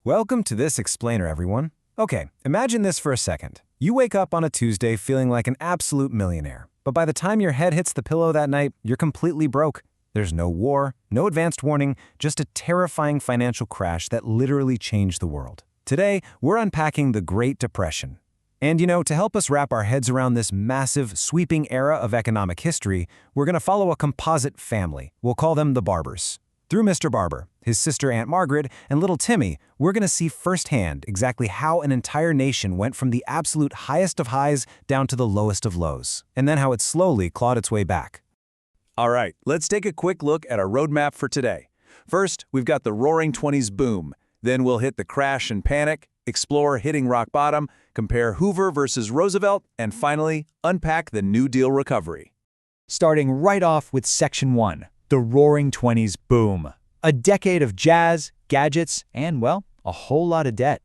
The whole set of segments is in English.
Welcome to this explainer, everyone. Okay, imagine this for a second. You wake up on a Tuesday feeling like an absolute millionaire, but by the time your head hits the pillow that night, you're completely broke. There's no war, no advanced warning, just a terrifying financial crash that literally changed the world. Today, we're unpacking the Great Depression. And to help us wrap our heads around this massive, sweeping era of economic history, we're going to follow a composite family. We'll call them the Barbers. Through Mr. Barber, his sister Aunt Margaret, and little Timmy, we're going to see firsthand exactly how an entire nation went from the absolute highest of highs down to the lowest of lows, and then how it slowly clawed its way back. All right, let's take a quick look at our roadmap for today. First, we've got the Roaring '20s boom. Then we'll hit the crash and panic, explore hitting rock bottom, compare Hoover versus Roosevelt, and finally, unpack the New Deal recovery. Starting right off with Section 1, the Roaring '20s boom. A decade of jazz, gadgets, and, well, a whole lot of debt.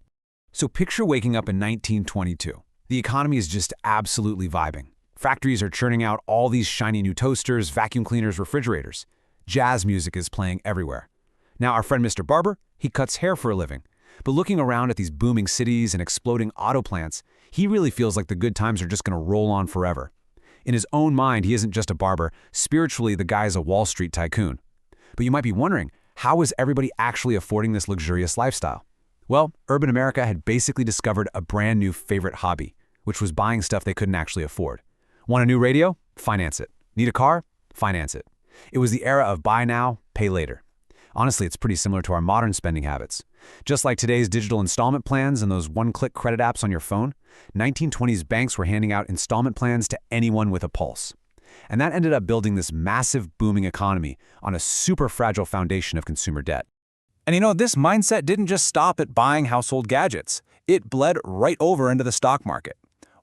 So picture waking up in 1922. The economy is just absolutely vibing. Factories are churning out all these shiny new toasters, vacuum cleaners, refrigerators. Jazz music is playing everywhere. Now our friend Mr. Barber, he cuts hair for a living. But looking around at these booming cities and exploding auto plants, he really feels like the good times are just going to roll on forever. In his own mind, he isn't just a barber. Spiritually, the guy is a Wall Street tycoon. But you might be wondering, how is everybody actually affording this luxurious lifestyle? Well, urban America had basically discovered a brand new favorite hobby, which was buying stuff they couldn't actually afford. Want a new radio? Finance it. Need a car? Finance it. It was the era of buy now, pay later. Honestly, it's pretty similar to our modern spending habits. Just like today's digital installment plans and those one-click credit apps on your phone, 1920s banks were handing out installment plans to anyone with a pulse. And that ended up building this massive booming economy on a super fragile foundation of consumer debt. And this mindset didn't just stop at buying household gadgets. It bled right over into the stock market.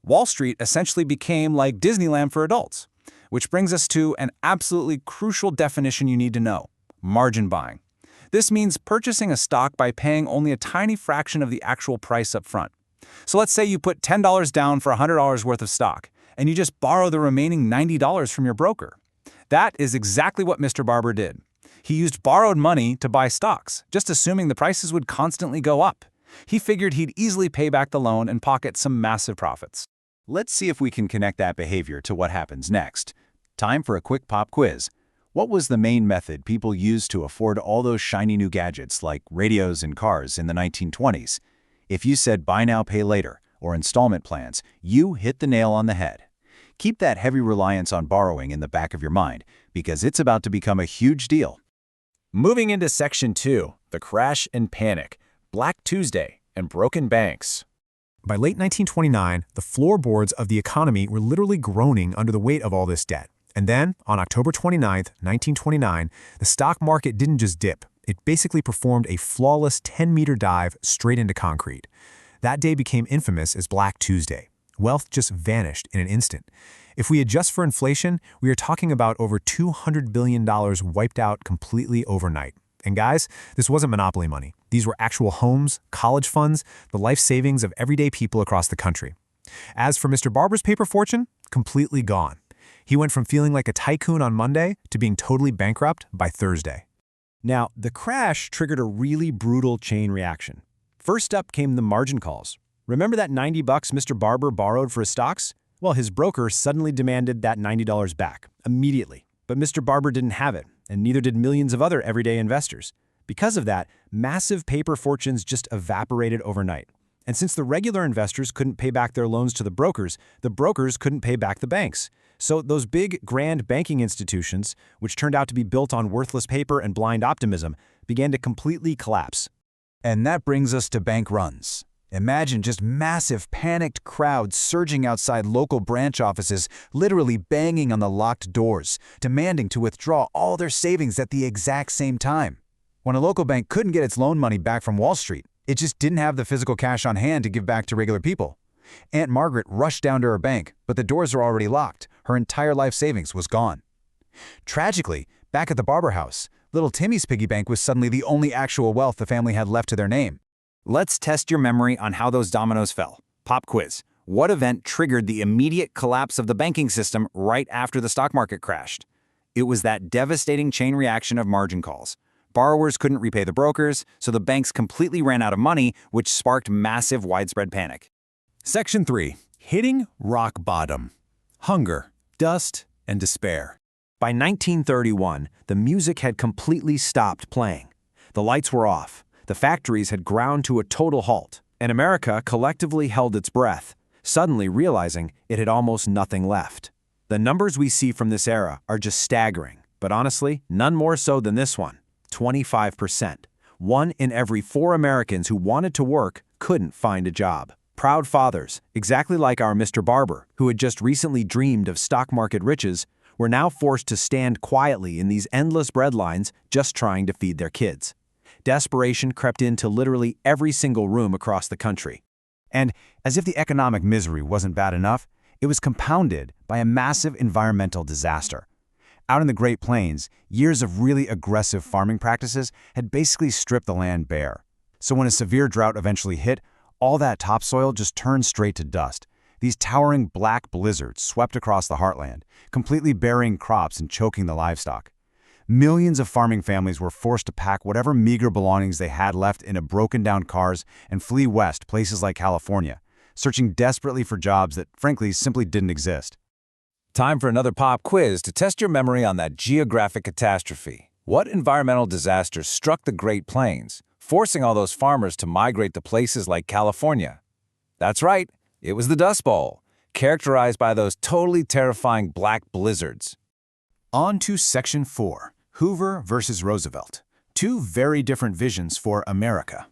Wall Street essentially became like Disneyland for adults. Which brings us to an absolutely crucial definition you need to know: margin buying. This means purchasing a stock by paying only a tiny fraction of the actual price up front. So let's say you put $10 down for $100 worth of stock, and you just borrow the remaining $90 from your broker. That is exactly what Mr. Barber did. He used borrowed money to buy stocks, just assuming the prices would constantly go up. He figured he'd easily pay back the loan and pocket some massive profits. Let's see if we can connect that behavior to what happens next. Time for a quick pop quiz. What was the main method people used to afford all those shiny new gadgets like radios and cars in the 1920s? If you said buy now, pay later, or installment plans, you hit the nail on the head. Keep that heavy reliance on borrowing in the back of your mind, because it's about to become a huge deal. Moving into Section 2, the crash and panic, Black Tuesday, and broken banks. By late 1929, the floorboards of the economy were literally groaning under the weight of all this debt. And then, on October 29, 1929, the stock market didn't just dip. It basically performed a flawless 10-meter dive straight into concrete. That day became infamous as Black Tuesday. Wealth just vanished in an instant. If we adjust for inflation, we are talking about over $200 billion wiped out completely overnight. And guys, this wasn't monopoly money. These were actual homes, college funds, the life savings of everyday people across the country. As for Mr. Barber's paper fortune, completely gone. He went from feeling like a tycoon on Monday to being totally bankrupt by Thursday. Now, the crash triggered a really brutal chain reaction. First up came the margin calls. Remember that $90 Mr. Barber borrowed for his stocks? Well, his broker suddenly demanded that $90 back, immediately. But Mr. Barber didn't have it, and neither did millions of other everyday investors. Because of that, massive paper fortunes just evaporated overnight. And since the regular investors couldn't pay back their loans to the brokers couldn't pay back the banks. So those big, grand banking institutions, which turned out to be built on worthless paper and blind optimism, began to completely collapse. And that brings us to bank runs. Imagine just massive, panicked crowds surging outside local branch offices, literally banging on the locked doors, demanding to withdraw all their savings at the exact same time. When a local bank couldn't get its loan money back from Wall Street, it just didn't have the physical cash on hand to give back to regular people. Aunt Margaret rushed down to her bank, but the doors were already locked. Her entire life savings was gone. Tragically, back at the Barber house, little Timmy's piggy bank was suddenly the only actual wealth the family had left to their name. Let's test your memory on how those dominoes fell. Pop quiz. What event triggered the immediate collapse of the banking system right after the stock market crashed? It was that devastating chain reaction of margin calls. Borrowers couldn't repay the brokers, so the banks completely ran out of money, which sparked massive widespread panic. Section 3. Hitting rock bottom. Hunger, dust, and despair. By 1931, the music had completely stopped playing. The lights were off, the factories had ground to a total halt, and America collectively held its breath, suddenly realizing it had almost nothing left. The numbers we see from this era are just staggering, but honestly, none more so than this one: 25%. 1 in every 4 Americans who wanted to work couldn't find a job. Proud fathers, exactly like our Mr. Barber, who had just recently dreamed of stock market riches, were now forced to stand quietly in these endless breadlines just trying to feed their kids. Desperation crept into literally every single room across the country. And as if the economic misery wasn't bad enough, it was compounded by a massive environmental disaster. Out in the Great Plains, years of really aggressive farming practices had basically stripped the land bare. So when a severe drought eventually hit, all that topsoil just turned straight to dust. These towering black blizzards swept across the heartland, completely burying crops and choking the livestock. Millions of farming families were forced to pack whatever meager belongings they had left into broken-down cars and flee west, places like California, searching desperately for jobs that, frankly, simply didn't exist. Time for another pop quiz to test your memory on that geographic catastrophe. What environmental disaster struck the Great Plains, forcing all those farmers to migrate to places like California? That's right, it was the Dust Bowl, characterized by those totally terrifying black blizzards. On to Section 4. Hoover versus Roosevelt. 2 very different visions for America.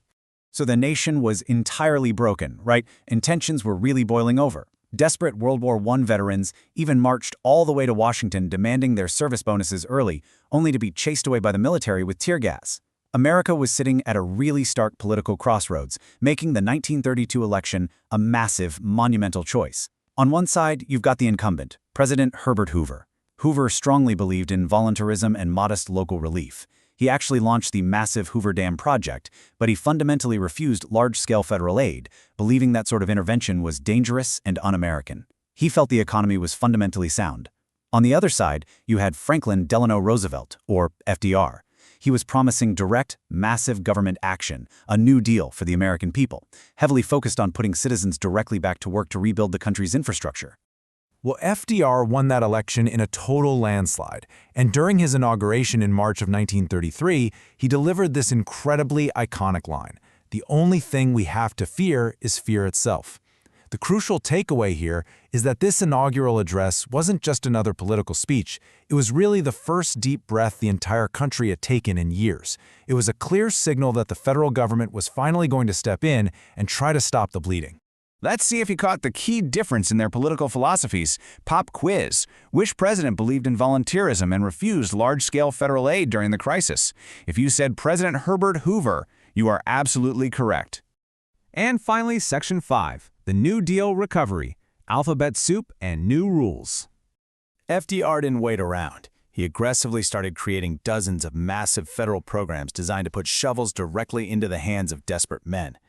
So the nation was entirely broken, right? And tensions were really boiling over. Desperate World War I veterans even marched all the way to Washington demanding their service bonuses early, only to be chased away by the military with tear gas. America was sitting at a really stark political crossroads, making the 1932 election a massive, monumental choice. On one side, you've got the incumbent, President Herbert Hoover. Hoover strongly believed in voluntarism and modest local relief. He actually launched the massive Hoover Dam project, but he fundamentally refused large-scale federal aid, believing that sort of intervention was dangerous and un-American. He felt the economy was fundamentally sound. On the other side, you had Franklin Delano Roosevelt, or FDR. He was promising direct, massive government action, a new deal for the American people, heavily focused on putting citizens directly back to work to rebuild the country's infrastructure. Well, FDR won that election in a total landslide, and during his inauguration in March of 1933, he delivered this incredibly iconic line: "The only thing we have to fear is fear itself." The crucial takeaway here is that this inaugural address wasn't just another political speech. It was really the first deep breath the entire country had taken in years. It was a clear signal that the federal government was finally going to step in and try to stop the bleeding. Let's see if you caught the key difference in their political philosophies. Pop quiz. Which president believed in volunteerism and refused large-scale federal aid during the crisis? If you said President Herbert Hoover, you are absolutely correct. And finally, Section 5. The New Deal Recovery. Alphabet Soup and New Rules. FDR didn't wait around. He aggressively started creating dozens of massive federal programs designed to put shovels directly into the hands of desperate men.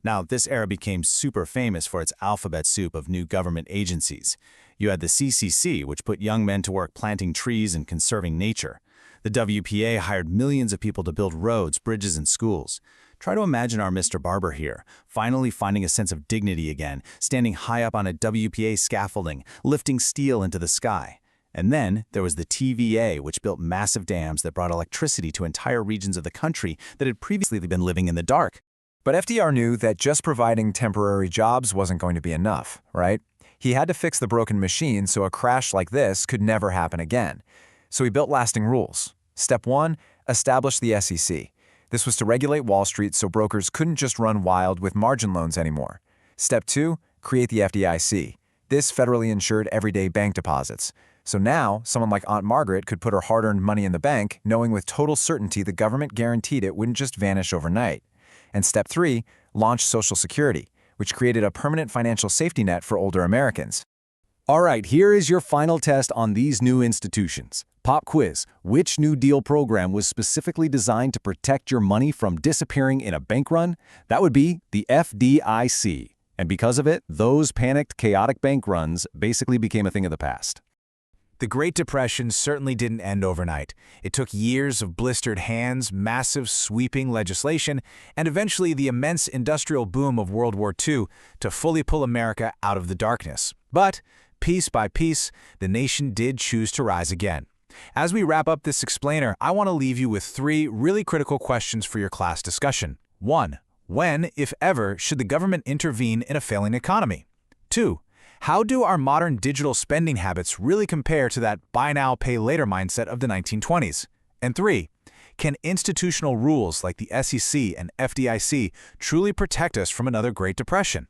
Now, this era became super famous for its alphabet soup of new government agencies. You had the CCC, which put young men to work planting trees and conserving nature. The WPA hired millions of people to build roads, bridges, and schools. Try to imagine our Mr. Barber here, finally finding a sense of dignity again, standing high up on a WPA scaffolding, lifting steel into the sky. And then there was the TVA, which built massive dams that brought electricity to entire regions of the country that had previously been living in the dark. But FDR knew that just providing temporary jobs wasn't going to be enough, right? He had to fix the broken machine so a crash like this could never happen again. So he built lasting rules. Step 1, establish the SEC. This was to regulate Wall Street so brokers couldn't just run wild with margin loans anymore. Step 2, create the FDIC. This federally insured everyday bank deposits. So now, someone like Aunt Margaret could put her hard-earned money in the bank, knowing with total certainty the government guaranteed it wouldn't just vanish overnight. And Step 3, launch Social Security, which created a permanent financial safety net for older Americans. All right, here is your final test on these new institutions. Pop quiz. Which New Deal program was specifically designed to protect your money from disappearing in a bank run? That would be the FDIC. And because of it, those panicked, chaotic bank runs basically became a thing of the past. The Great Depression certainly didn't end overnight. It took years of blistered hands, massive sweeping legislation, and eventually the immense industrial boom of World War II to fully pull America out of the darkness. But, piece by piece, the nation did choose to rise again. As we wrap up this explainer, I want to leave you with 3 really critical questions for your class discussion. 1. When, if ever, should the government intervene in a failing economy? 2. How do our modern digital spending habits really compare to that buy now, pay later mindset of the 1920s? And 3. Can institutional rules like the SEC and FDIC truly protect us from another Great Depression?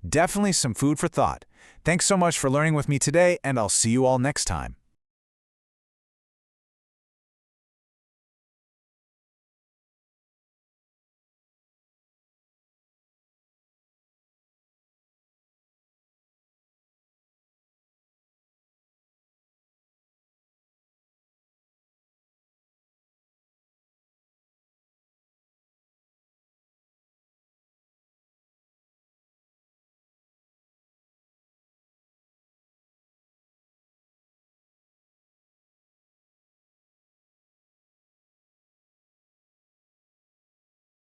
Definitely some food for thought. Thanks so much for learning with me today, and I'll see you all next time.